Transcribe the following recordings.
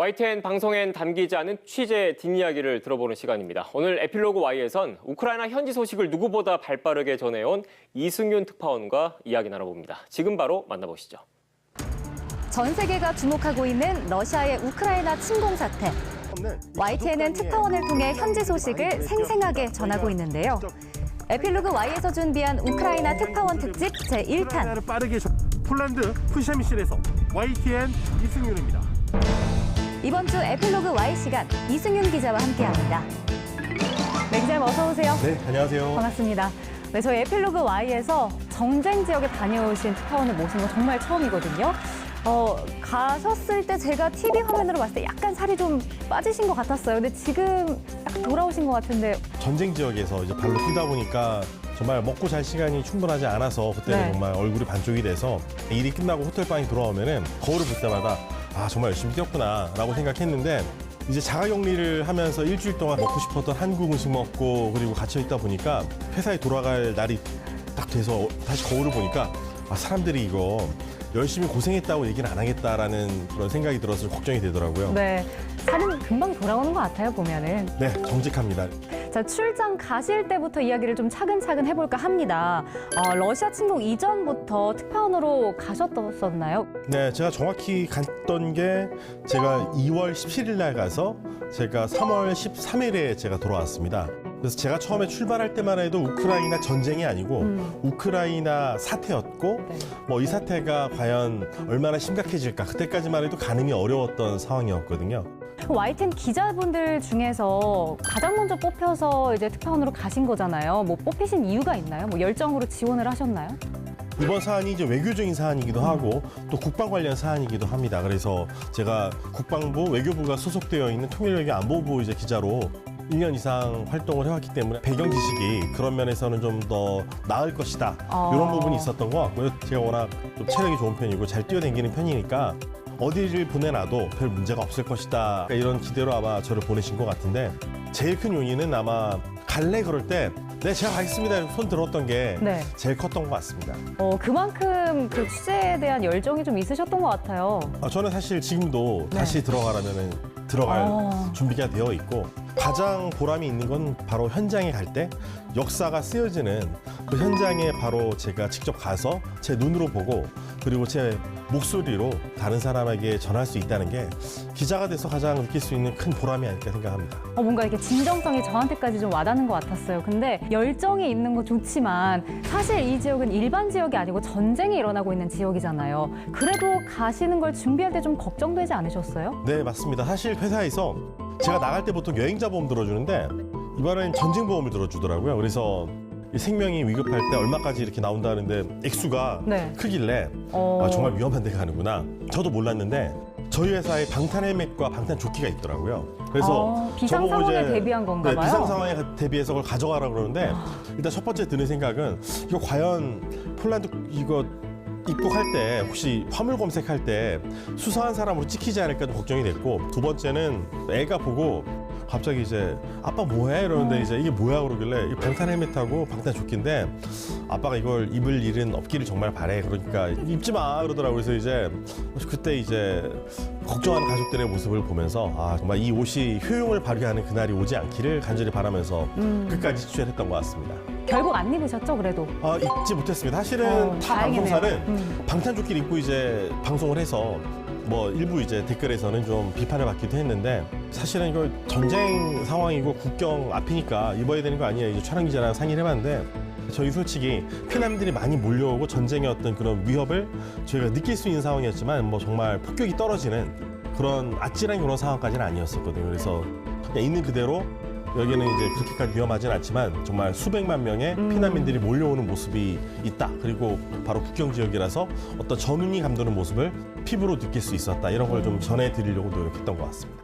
YTN 방송엔 담기지 않은 취재 뒷이야기를 들어보는 시간입니다. 오늘 에필로그 Y에선 우크라이나 현지 소식을 누구보다 발빠르게 전해온 이승윤 특파원과 이야기 나눠봅니다. 지금 바로 만나보시죠. 전 세계가 주목하고 있는 러시아의 우크라이나 침공 사태. YTN은 특파원을 통해 현지 소식을 생생하게 전하고 있는데요. 에필로그 Y에서 준비한 우크라이나 특파원 특집 제1탄. 빠르게 폴란드 푸샤미실에서 YTN 이승윤입니다. 이번 주 에필로그 Y 시간 이승윤 기자와 함께합니다. 네, 기자님 어서 오세요. 네, 안녕하세요. 반갑습니다. 네, 저희 에필로그 Y에서 정쟁 지역에 다녀오신 특파원을 모신 거 정말 처음이거든요. 가셨을 때 제가 TV 화면으로 봤을 때 약간 살이 좀 빠지신 것 같았어요. 근데 지금 약간 돌아오신 것 같은데. 전쟁 지역에서 이제 발로 뛰다 보니까 정말 먹고 잘 시간이 충분하지 않아서 그때는 네. 정말 얼굴이 반쪽이 돼서 일이 끝나고 호텔방에 돌아오면은 거울을 볼 때마다 아 정말 열심히 뛰었구나라고 생각했는데 이제 자가격리를 하면서 일주일 동안 먹고 싶었던 한국 음식 먹고 그리고 갇혀 있다 보니까 회사에 돌아갈 날이 딱 돼서 다시 거울을 보니까 아 사람들이 이거 열심히 고생했다고 얘기는 안 하겠다라는 그런 생각이 들어서 걱정이 되더라고요. 네, 살은 금방 돌아오는 것 같아요, 보면은. 네, 정직합니다. 자, 출장 가실 때부터 이야기를 좀 차근차근 해볼까 합니다. 러시아 침공 이전부터 특파원으로 가셨었나요? 네, 제가 정확히 갔던 게 제가 2월 17일 날 가서 제가 3월 13일에 제가 돌아왔습니다. 그래서 제가 처음에 출발할 때만 해도 우크라이나 전쟁이 아니고 우크라이나 사태였고 네. 뭐 이 사태가 과연 얼마나 심각해질까 그때까지만 해도 가늠이 어려웠던 상황이었거든요. YTN 기자분들 중에서 가장 먼저 뽑혀서 이제 특파원으로 가신 거잖아요. 뭐 뽑히신 이유가 있나요? 뭐 열정으로 지원을 하셨나요? 이번 사안이 이제 외교적인 사안이기도 하고 또 국방 관련 사안이기도 합니다. 그래서 제가 국방부, 외교부가 소속되어 있는 통일외교 안보부 이제 기자로 1년 이상 활동을 해왔기 때문에 배경 지식이 그런 면에서는 좀 더 나을 것이다. 이런 부분이 있었던 것 같고요. 제가 워낙 좀 체력이 좋은 편이고 잘 뛰어다니는 편이니까 어디를 보내놔도 별 문제가 없을 것이다. 그러니까 이런 기대로 아마 저를 보내신 것 같은데 제일 큰 요인은 아마 갈래 그럴 때 네, 제가 가겠습니다. 손 들었던 게 네. 제일 컸던 것 같습니다. 그만큼 그 취재에 대한 열정이 좀 있으셨던 것 같아요. 저는 사실 지금도 네. 다시 들어가라면 들어갈 준비가 되어 있고 가장 보람이 있는 건 바로 현장에 갈 때 역사가 쓰여지는 그 현장에 바로 제가 직접 가서 제 눈으로 보고 그리고 제 목소리로 다른 사람에게 전할 수 있다는 게 기자가 돼서 가장 느낄 수 있는 큰 보람이 아닐까 생각합니다. 뭔가 이렇게 진정성이 저한테까지 좀 와닿는 것 같았어요. 근데 열정이 있는 거 좋지만 사실 이 지역은 일반 지역이 아니고 전쟁이 일어나고 있는 지역이잖아요. 그래도 가시는 걸 준비할 때 좀 걱정되지 않으셨어요? 네, 맞습니다. 사실 회사에서 제가 나갈 때 보통 여행자 보험 들어주는데 이번엔 전쟁 보험을 들어주더라고요. 그래서 이 생명이 위급할 때 얼마까지 이렇게 나온다는데 액수가 네. 크길래 아, 정말 위험한 데 가는구나. 저도 몰랐는데 저희 회사에 방탄 헬멧과 방탄 조끼가 있더라고요. 그래서 비상 저보고 상황에 대비한 건가 봐요. 비상 상황에 대비해서 그걸 가져가라 그러는데 일단 첫 번째 드는 생각은 이거 과연 폴란드 이거 입국할 때 혹시 화물 검색할 때 수상한 사람으로 찍히지 않을까 좀 걱정이 됐고 두 번째는 애가 보고 갑자기 이제 아빠 뭐해? 이러는데 이제 이게 뭐야 그러길래 이 방탄 헬멧하고 방탄 조끼인데 아빠가 이걸 입을 일은 없기를 정말 바래. 그러니까 입지 마 그러더라고요. 그래서 이제 그때 이제 걱정하는 가족들의 모습을 보면서 아 정말 이 옷이 효용을 발휘하는 그날이 오지 않기를 간절히 바라면서 끝까지 취재했던 것 같습니다. 결국 안 입으셨죠, 그래도? 입지 못했습니다. 사실은 타 다행이네요. 방송사는 방탄조끼를 입고 이제 방송을 해서 뭐 일부 이제 댓글에서는 좀 비판을 받기도 했는데 사실은 이거 전쟁 상황이고 국경 앞이니까 입어야 되는 거 아니에요. 이제 촬영 기자랑 상의를 해봤는데 저희 솔직히 피난민들이 많이 몰려오고 전쟁의 어떤 그런 위협을 저희가 느낄 수 있는 상황이었지만 뭐 정말 폭격이 떨어지는 그런 아찔한 그런 상황까지는 아니었었거든요. 그래서 그냥 있는 그대로 여기는 이제 그렇게까지 위험하진 않지만 정말 수백만 명의 피난민들이 몰려오는 모습이 있다. 그리고 바로 국경 지역이라서 어떤 전운이 감도는 모습을 피부로 느낄 수 있었다. 이런 걸 좀 전해드리려고 노력했던 것 같습니다.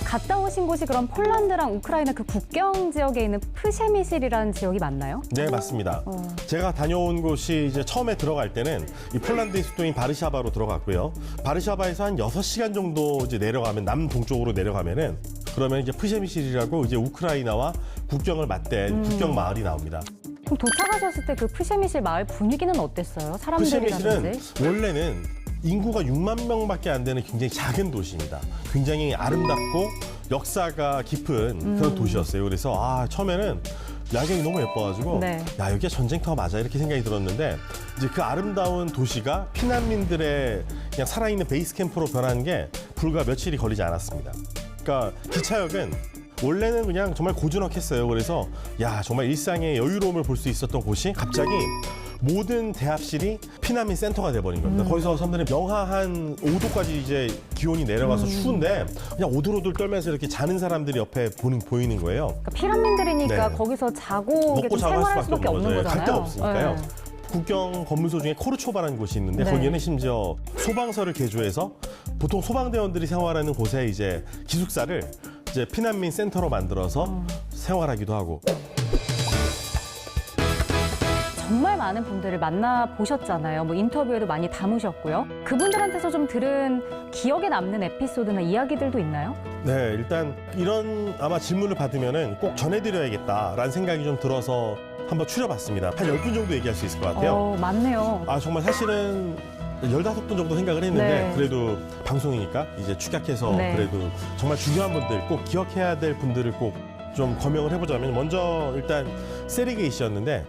갔다 오신 곳이 그럼 폴란드랑 우크라이나 그 국경 지역에 있는 프셰미실이라는 지역이 맞나요? 네, 맞습니다. 제가 다녀온 곳이 이제 처음에 들어갈 때는 이 폴란드의 수도인 바르샤바로 들어갔고요. 바르샤바에서 한 6시간 정도 이제 내려가면 남동쪽으로 내려가면은 그러면 이제 프셰미실이라고 이제 우크라이나와 국경을 맞댄 국경 마을이 나옵니다. 그럼 도착하셨을 때 그 프셰미실 마을 분위기는 어땠어요? 프셰미실은 사람들이라든지? 원래는 인구가 6만 명밖에 안 되는 굉장히 작은 도시입니다. 굉장히 아름답고 역사가 깊은 그런 도시였어요. 그래서 처음에는 야경이 너무 예뻐가지고 네. 야, 여기가 전쟁터가 맞아 이렇게 생각이 들었는데 이제 그 아름다운 도시가 피난민들의 그냥 살아있는 베이스 캠프로 변한 게 불과 며칠이 걸리지 않았습니다. 그러니까 기차역은 원래는 그냥 정말 고즈넉했어요. 그래서 야, 정말 일상의 여유로움을 볼 수 있었던 곳이 갑자기 모든 대합실이 피난민 센터가 돼버린 겁니다. 거기서 사람들은 영하 한 5도까지 이제 기온이 내려가서 추운데 그냥 오들오들 떨면서 이렇게 자는 사람들이 옆에 보이는 거예요. 그러니까 피난민들이니까 네. 거기서 자고 먹고 좀 자고 할 생활할 수밖에 수밖에 없는 거잖아요. 갈 데가 없으니까요. 네. 국경 건물소 중에 코르초바라는 곳이 있는데 네. 거기에는 심지어 소방서를 개조해서 보통 소방대원들이 생활하는 곳에 이제 기숙사를 이제 피난민 센터로 만들어서 생활하기도 하고. 정말 많은 분들을 만나보셨잖아요. 뭐 인터뷰에도 많이 담으셨고요. 그분들한테서 좀 들은 기억에 남는 에피소드나 이야기들도 있나요? 네, 일단 이런 아마 질문을 받으면은 꼭 전해드려야겠다라는 생각이 좀 들어서 한번 추려봤습니다. 한 10분 정도 얘기할 수 있을 것 같아요. 많네요. 정말 사실은 15분 정도 생각을 했는데 네. 그래도 방송이니까 이제 축약해서 네. 그래도 정말 중요한 분들 꼭 기억해야 될 분들을 꼭 좀 거명을 해보자면 먼저 일단 세리게이 씨였는데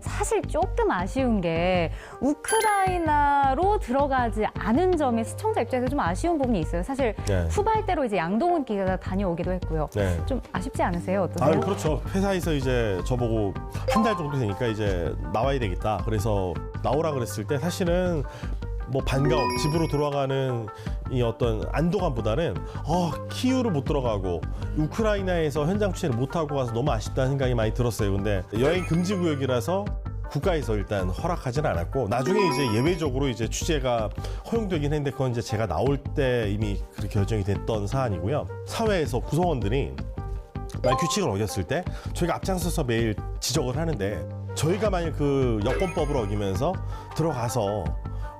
사실 조금 아쉬운 게 우크라이나로 들어가지 않은 점이 시청자 입장에서 좀 아쉬운 부분이 있어요. 사실 네. 후발대로 이제 양동훈 기자가 다녀오기도 했고요. 네. 좀 아쉽지 않으세요? 어떠세요? 그렇죠. 회사에서 이제 저보고 한 달 정도 되니까 이제 나와야 되겠다. 그래서 나오라 그랬을 때 사실은 뭐 반가움, 집으로 돌아가는 이 어떤 안도감보다는 키이우를 못 들어가고 우크라이나에서 현장 취재를 못 하고 가서 너무 아쉽다는 생각이 많이 들었어요. 근데 여행 금지 구역이라서 국가에서 일단 허락하지는 않았고 나중에 이제 예외적으로 이제 취재가 허용되긴 했는데 그건 이제 제가 나올 때 이미 그렇게 결정이 됐던 사안이고요. 사회에서 구성원들이 만약 규칙을 어겼을 때 저희가 앞장서서 매일 지적을 하는데 저희가 만약 그 여권법을 어기면서 들어가서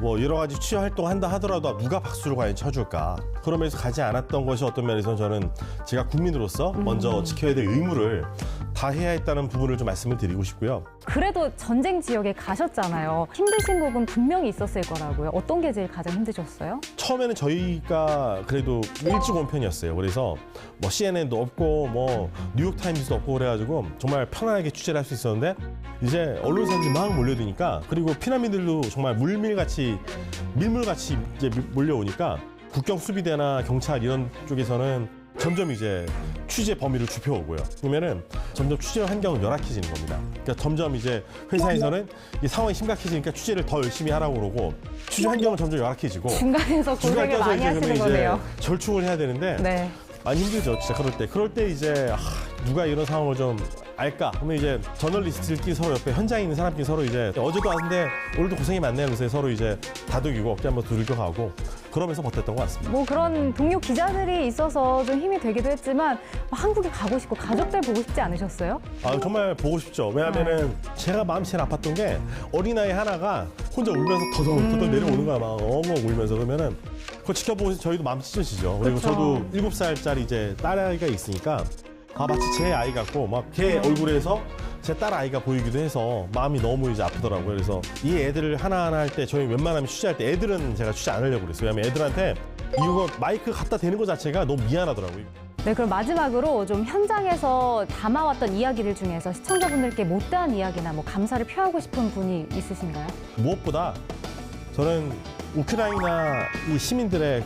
뭐 여러 가지 취재 활동한다 하더라도 누가 박수를 과연 쳐줄까? 그러면서 가지 않았던 것이 어떤 면에서 저는 제가 국민으로서 먼저 지켜야 될 의무를 다 해야 했다는 부분을 좀 말씀을 드리고 싶고요. 그래도 전쟁 지역에 가셨잖아요. 힘드신 부분 분명히 있었을 거라고요. 어떤 게 제일 가장 힘드셨어요? 처음에는 저희가 그래도 일찍 온 편이었어요. 그래서 뭐 CNN도 없고 뭐 뉴욕타임즈도 없고 그래가지고 정말 편안하게 취재를 할 수 있었는데 이제 언론사들이 막 몰려드니까 그리고 피난민들도 정말 밀물같이 이제 몰려오니까 국경 수비대나 경찰 이런 쪽에서는 점점 이제 취재 범위를 좁혀오고요. 그러면은 점점 취재 환경은 열악해지는 겁니다. 그러니까 점점 이제 회사에서는 이 상황이 심각해지니까 취재를 더 열심히 하라고 그러고 취재 환경은 점점 열악해지고 중간에서 고생을 많이 하시는 거네요. 절충을 해야 되는데 네. 많이 힘들죠, 진짜 그럴 때 이제 누가 이런 상황을 좀 알까? 그러면 이제 저널리스트들끼리 서로 옆에 현장에 있는 사람끼리 서로 이제 어제도 왔는데 오늘도 고생이 많네요. 그래서 서로 이제 다독이고 어깨 한번 두들겨 가고 그러면서 버텼던 것 같습니다. 뭐 그런 동료 기자들이 있어서 좀 힘이 되기도 했지만 한국에 가고 싶고 가족들 보고 싶지 않으셨어요? 정말 보고 싶죠. 왜냐하면은 제가 마음이 제일 아팠던 게 어린아이 하나가 혼자 울면서 더덕더덕 내려오는 거야. 막 엉엉 울면서 그러면은 그거 지켜보고 저희도 마음 찢어지죠. 그리고 그쵸. 저도 7살짜리 이제 딸아이가 있으니까 마치 제 아이 같고 막 걔 얼굴에서 제 딸 아이가 보이기도 해서 마음이 너무 이제 아프더라고요. 그래서 이 애들을 하나하나 할 때 저희 웬만하면 취재할 때 애들은 제가 취재 안 하려고 그랬어요. 왜냐면 애들한테 이거 마이크 갖다 대는 거 자체가 너무 미안하더라고요. 네, 그럼 마지막으로 좀 현장에서 담아왔던 이야기들 중에서 시청자분들께 못다한 이야기나 뭐 감사를 표하고 싶은 분이 있으신가요? 무엇보다 저는 우크라이나 이 시민들의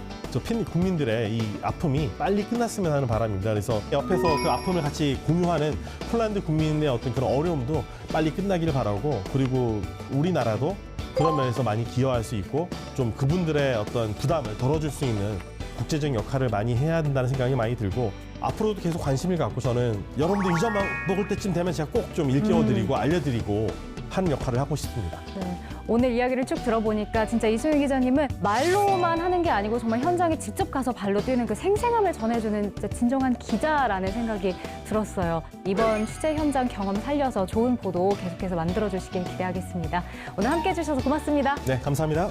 국민들의 이 아픔이 빨리 끝났으면 하는 바람입니다. 그래서 옆에서 그 아픔을 같이 공유하는 폴란드 국민의 어떤 그런 어려움도 빨리 끝나기를 바라고, 그리고 우리나라도 그런 면에서 많이 기여할 수 있고 좀 그분들의 어떤 부담을 덜어줄 수 있는 국제적인 역할을 많이 해야 된다는 생각이 많이 들고, 앞으로도 계속 관심을 갖고 저는 여러분들 잊어먹을 때쯤 되면 제가 꼭 좀 일깨워드리고 알려드리고 하는 역할을 하고 싶습니다. 네. 오늘 이야기를 쭉 들어보니까 진짜 이승윤 기자님은 말로만 하는 게 아니고 정말 현장에 직접 가서 발로 뛰는 그 생생함을 전해주는 진짜 진정한 기자라는 생각이 들었어요. 이번 취재 현장 경험 살려서 좋은 보도 계속해서 만들어주시길 기대하겠습니다. 오늘 함께해 주셔서 고맙습니다. 네, 감사합니다.